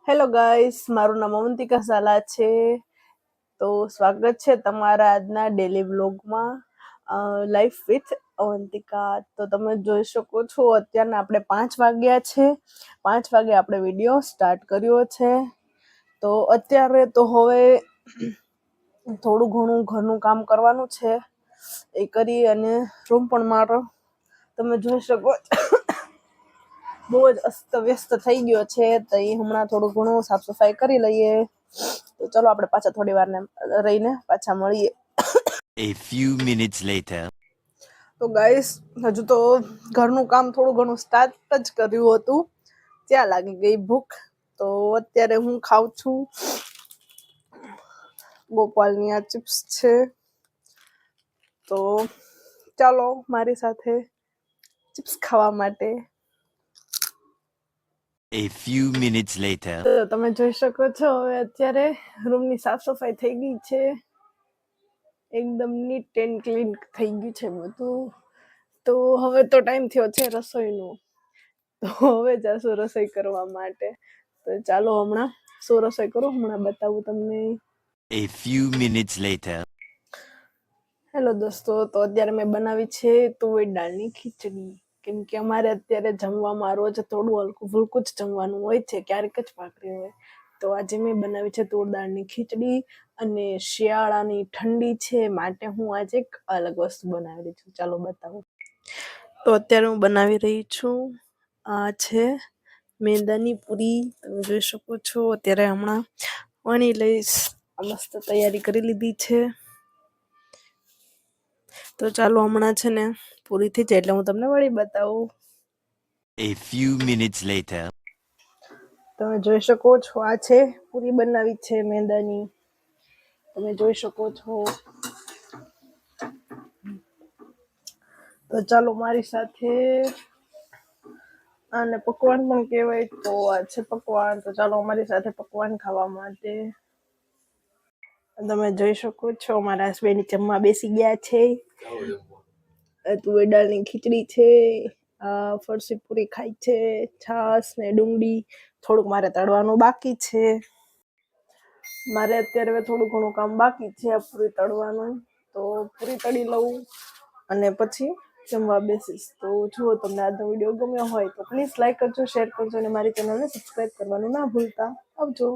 Hello guys, મારું નામ અવંતિકા ઝાલા છે. તો સ્વાગત છે તમારા આજના ડેલી વ્લોગમાં લાઈફ વિથ અવંતિકા. તો તમે જોઈ શકો છો અત્યારના આપણે 5 વાગ્યા છે. 5 વાગે આપણે વિડીયો સ્ટાર્ટ કર્યો છે. તો અત્યારે તો હવે થોડું ઘણું ઘરનું કામ કરવાનું છે, એ કરી અને રૂમ પણ મારો તમે જોઈ શકો બહુ જ અસ્તવ્યસ્ત થઈ ગયો છે. તો એ હમણાં થોડું ઘણું સાફ સફાઈ કરી લઈએ. તો ચલો આપણે પાછા થોડી વાર રહીને પાછા મળીએ. A few minutes later. તો ગાઈસ, હજુ તો ઘરનું કામ થોડું ઘણું સ્ટાર્ટ જ કર્યું હતું, ત્યાં લાગી ગઈ ભૂખ. તો અત્યારે હું ખાઉં છું ગોપાલની આ ચિપ્સ છે. તો ચાલો મારી સાથે ચિપ્સ ખાવા માટે. A few minutes later. તો તમે જોઈ શકો છો હવે અત્યારે રૂમની સાફ સફાઈ થઈ ગઈ છે. એકદમ નીટ એન્ડ ક્લીન થઈ ગયું છે બધું. તો હવે તો ટાઈમ થયો છે રસોઈનો. તો હવે જાશું રસોઈ કરવા માટે. તો ચાલો હમણાં શું રસોઈ કરું હમણાં બતાવું તમને. A few minutes later. Hello દોસ્તો, તો અત્યારે મેં બનાવી છે તુવેર દાળની ખીચડી. કેમ કે અમારે અત્યારે જમવામાં રોજ થોડું હલકું ફુલકું જ જમવાનું હોય છે, ક્યારેક જ ભાખરી હોય. તો આજે મેં બનાવી છે તુવેર દાળની ખીચડી. અને શિયાળાની ઠંડી છે માટે હું આજે એક અલગ વસ્તુ બનાવી રહી છું. ચાલો બતાવું. તો અત્યારે હું બનાવી રહી છું, આ છે મેંદાની પૂરી. તમે જોઈ શકો છો અત્યારે હમણાં વણી લઈશ. મસ્ત તૈયારી કરી લીધી છે. તો ચાલો હમણાં છે ને પૂરી થઈ જાય એટલે હું તમને વળી બતાવું. A few minutes later. તમે જોઈ શકો છો આ છે પૂરી બનાવી છે મેંદાની. તમે જોઈ શકો છો. તો ચાલો મારી સાથે, અને પકવાન પણ કહેવાય, તો આ છે પકવાન. તો ચાલો અમારી સાથે પકવાન ખાવા માટે. તમે જોઈ શકો છો મારા હસબન્ડ જમવા બેસી ગયા છે. તુવેર દાળની ખીચડી છે, ફરસી પૂરી ખાય છે, છાસ ને ડુંગળી. થોડુંક મારે તળવાનું બાકી છે. મારે અત્યારે હવે થોડું ઘણું કામ બાકી છે પૂરી તળવાનું. તો પૂરી તળી લઉં અને પછી જમવા બેસીશ. તો જુઓ તમને આજનો વિડીયો ગમ્યો હોય તો પ્લીઝ લાઈક કરજો, શેર કરજો અને મારી ચેનલને સબસ્ક્રાઈબ કરવાનું ના ભૂલતા. આવજો.